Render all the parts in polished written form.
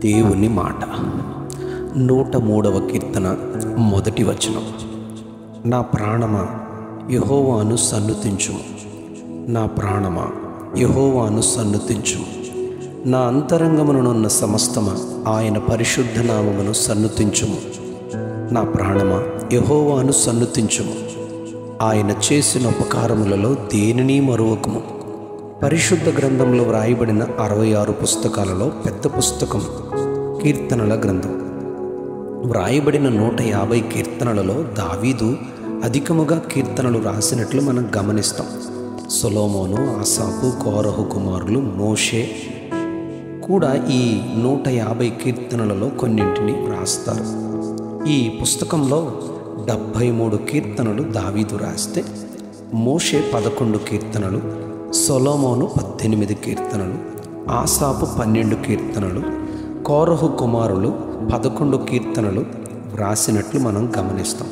దేవుని మాట 103వ కీర్తన మొదటి వచనం. నా ప్రాణమా యెహోవాను సన్నుతించుము, నా ప్రాణమా యెహోవాను సన్నుతించుము. నా అంతరంగమునున్న సమస్తమా ఆయన పరిశుద్ధ నామమును సన్నుతించుము. నా ప్రాణమా యెహోవాను సన్నుతించుము, ఆయన చేసిన ఉపకారములలో దేనిని మరువకుము. పరిశుద్ధ గ్రంథంలో వ్రాయబడిన 66 పుస్తకాలలో పెద్ద పుస్తకం కీర్తనల గ్రంథం. వ్రాయబడిన 150 కీర్తనలలో దావీదు అధికముగా కీర్తనలు రాసినట్లు మనం గమనిస్తాం. సొలొమోను, ఆసాపు, కోరహు కుమారులు, మోషే కూడా ఈ 150 కీర్తనలలో కొన్నింటిని రాస్తారు. ఈ పుస్తకంలో 73 కీర్తనలు దావీదు రాస్తే, మోషే 11 కీర్తనలు, సొలొమోను 18 కీర్తనలు, ఆసాపు 12 కీర్తనలు, కోరహు కుమారులు 11 కీర్తనలు వ్రాసినట్లు మనం గమనిస్తాం.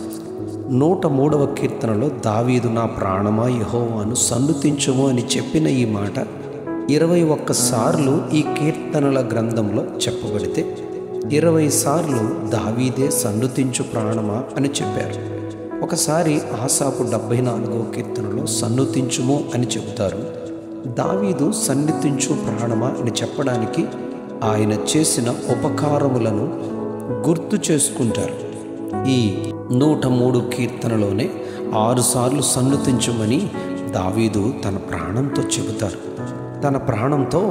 103వ కీర్తనలో దావీదు నా ప్రాణమా యెహోవాను సన్నుతించుము అని చెప్పిన ఈ మాట 21 సార్లు ఈ కీర్తనల గ్రంథంలో చెప్పబడితే, 20 సార్లు దావీదే సన్నుతించు ప్రాణమా అని చెప్పారు. ఒకసారి ఆసాపు 74వ కీర్తనలో సన్నుతించుము అని చెబుతారు. దావీదు సన్నుతించు ప్రాణమా అని చెప్పడానికి ఆయన చేసిన ఉపకారములను గుర్తు చేసుకుంటారు. ఈ 103 కీర్తనలోనే 6 సార్లు సన్నుతించుమని దావీదు తన ప్రాణంతో చెబుతారు. తన ప్రాణంతో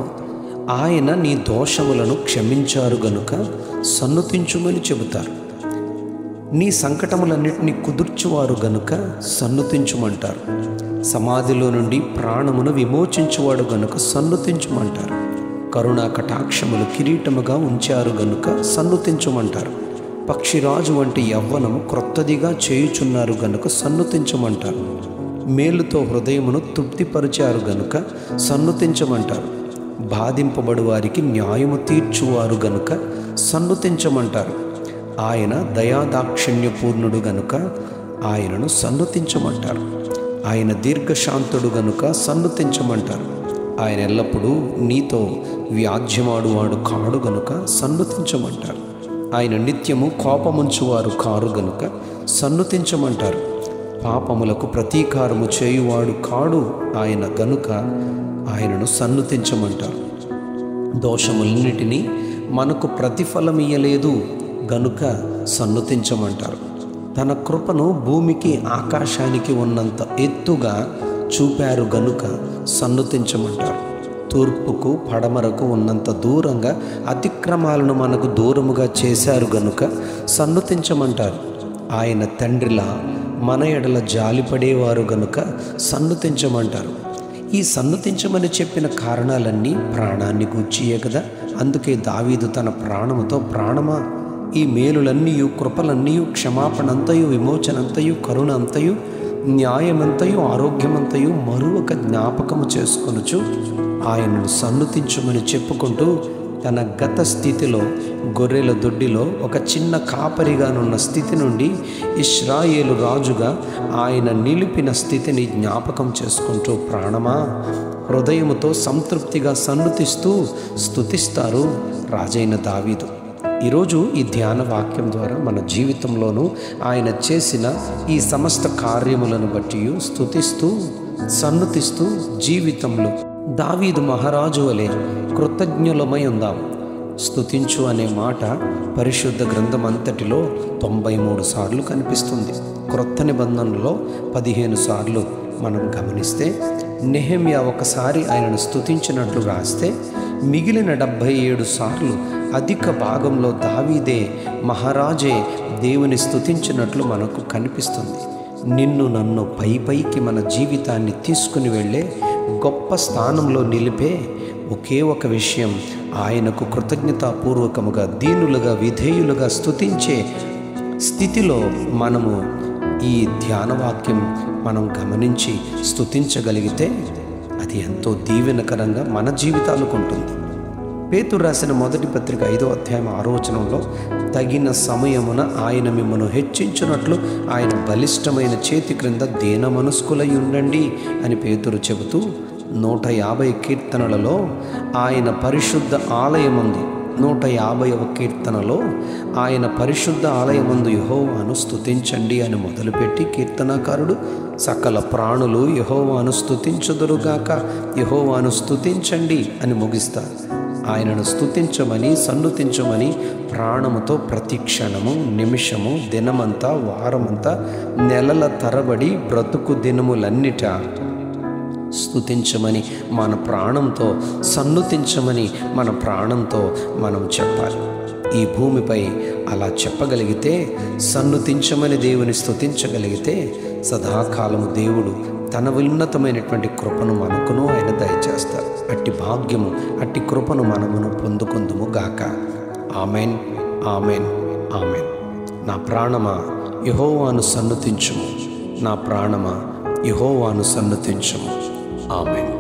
ఆయన నీ దోషములను క్షమించారు గనుక సన్నుతించుమని చెబుతారు. నీ సంకటములన్నిటినీ కుదుర్చువారు గనుక సన్నుతించుమంటారు. సమాధిలో నుండి ప్రాణమును విమోచించువాడు గనుక సన్నుతించుమంటారు. కరుణా కటాక్షములు కిరీటముగా ఉంచారు గనుక సన్నుతించుమంటారు. పక్షిరాజు వంటి యవ్వనము క్రొత్తదిగా చేయుచున్నారు గనుక సన్నుతించమంటారు. మేలుతో హృదయమును తృప్తిపరిచారు గనుక సన్నుతించమంటారు. బాధింపబడు వారికి న్యాయము తీర్చువారు గనుక సన్నుతించమంటారు. ఆయన దయాదాక్షిణ్యపూర్ణుడు గనుక ఆయనను సన్నుతించమంటారు. ఆయన దీర్ఘశాంతుడు గనుక సన్నుతించమంటారు. ఆయన ఎల్లప్పుడూ నీతో వ్యాజ్యమాడువాడు కాడు గనుక సన్నుతించమంటారు. ఆయన నిత్యము కోపముంచువారు కారు గనుక సన్నుతించమంటారు. పాపములకు ప్రతీకారము చేయువాడు కాడు ఆయన గనుక ఆయనను సన్నుతించమంటారు. దోషములన్నిటినీ మనకు ప్రతిఫలమియ్యలేదు గనుక సన్నుతించమంటారు. తన కృపను భూమికి ఆకాశానికి ఉన్నంత ఎత్తుగా చూపారు గనుక సన్నుతించమంటారు. తూర్పుకు పడమరకు ఉన్నంత దూరంగా అతిక్రమాలను మనకు దూరముగా చేశారు గనుక సన్నుతించమంటారు. ఆయన తండ్రిలా మన ఎడల జాలిపడేవారు గనుక సన్నుతించమంటారు. ఈ సన్నుతించమని చెప్పిన కారణాలన్నీ ప్రాణాన్ని గూర్చియే కదా. అందుకే దావీదు తన ప్రాణముతో, ప్రాణమా ఈ మేలులన్నీయు, కృపలన్నీయు, క్షమాపణంతయు, విమోచనంతయు, కరుణ అంతయు, న్యాయమంతయు, ఆరోగ్యమంతయు మరొక జ్ఞాపకము చేసుకొనుచు ఆయనను సన్నుతించుమని చెప్పుకుంటూ తన గత స్థితిలో, గొర్రెల దొడ్డిలో ఒక చిన్న కాపరిగానున్న స్థితి నుండి ఇశ్రాయేలు రాజుగా ఆయన నిలిపిన స్థితిని జ్ఞాపకం చేసుకుంటూ, ప్రాణమా హృదయముతో సంతృప్తిగా సన్నుతిస్తూ స్తుతిస్తారు రాజైన దావీదు. ఈరోజు ఈ ధ్యాన వాక్యం ద్వారా మన జీవితంలోనూ ఆయన చేసిన ఈ సమస్త కార్యములను బట్టి స్తుతిస్తూ సన్నుతిస్తూ జీవితంలో దావీదు మహారాజు వలె కృతజ్ఞులమై ఉందాం. స్తుతించు అనే మాట పరిశుద్ధ గ్రంథం అంతటిలో 93 సార్లు కనిపిస్తుంది. క్రొత్త నిబంధనలో 15 సార్లు మనం గమనిస్తే, నెహెమ్యా ఒకసారి ఆయనను స్తుతించినట్లు రాస్తే, మిగిలిన 77 సార్లు అధిక భాగంలో దావీదే మహారాజే దేవుని స్తుతించినట్లు మనకు కనిపిస్తుంది. నిన్ను నన్ను పైకి మన జీవితాన్ని తీసుకుని వెళ్ళే గొప్ప స్థానంలో నిలిపే ఒకే ఒక విషయం, ఆయనకు కృతజ్ఞతాపూర్వకముగా, దీనులుగా, విధేయులుగా స్తుతించే స్థితిలో మనము ఈ ధ్యానవాక్యం మనం గమనించి స్తుతించగలిగితే అది ఎంతో దీవెనకరంగా మన జీవితాలకు ఉంటుంది. పేతురు రాసిన మొదటి పత్రిక 5వ అధ్యాయం 6వ వచనంలో, తగిన సమయమున ఆయన మిమ్మను హెచ్చించున్నట్లు ఆయన బలిష్టమైన చేతి క్రింద దీన మనస్కులై ఉండండి అని పేతురు చెబుతూ 150 కీర్తనలలో ఆయన పరిశుద్ధ ఆలయమందు 150వ కీర్తనలో ఆయన పరిశుద్ధ ఆలయమందు యెహోవాను స్తుతించండి అని మొదలుపెట్టి కీర్తనకారుడు సకల ప్రాణులు యెహోవాను స్తుతించుదురుగాక, యెహోవాను స్తుతించండి అని ముగిస్తారు. ఆయనను స్తుతించమని సన్నుతించమని ప్రాణముతో ప్రతి క్షణము, నిమిషము, దినమంతా, వారమంతా, నెలల తరబడి బ్రతుకు దినములన్నిట స్తుతించమని మన ప్రాణంతో, సన్నుతించమని మన ప్రాణంతో మనం చెప్పాలి. ఈ భూమిపై అలా చెప్పగలిగితే, సన్నుతించమని దేవుని స్తుతించగలిగితే సదాకాలము దేవుడు తన ఉన్నతమైనటువంటి కృపను మనకును ఆయన దయచేస్తారు. అట్టి భాగ్యము, అట్టి కృపను మనమును పొందుకుందుము గాక. Amen, amen, amen. నా ప్రాణమా యెహోవాను సన్నుతించుము, నా ప్రాణమా యెహోవాను సన్నుతించుము. ఆమెన్.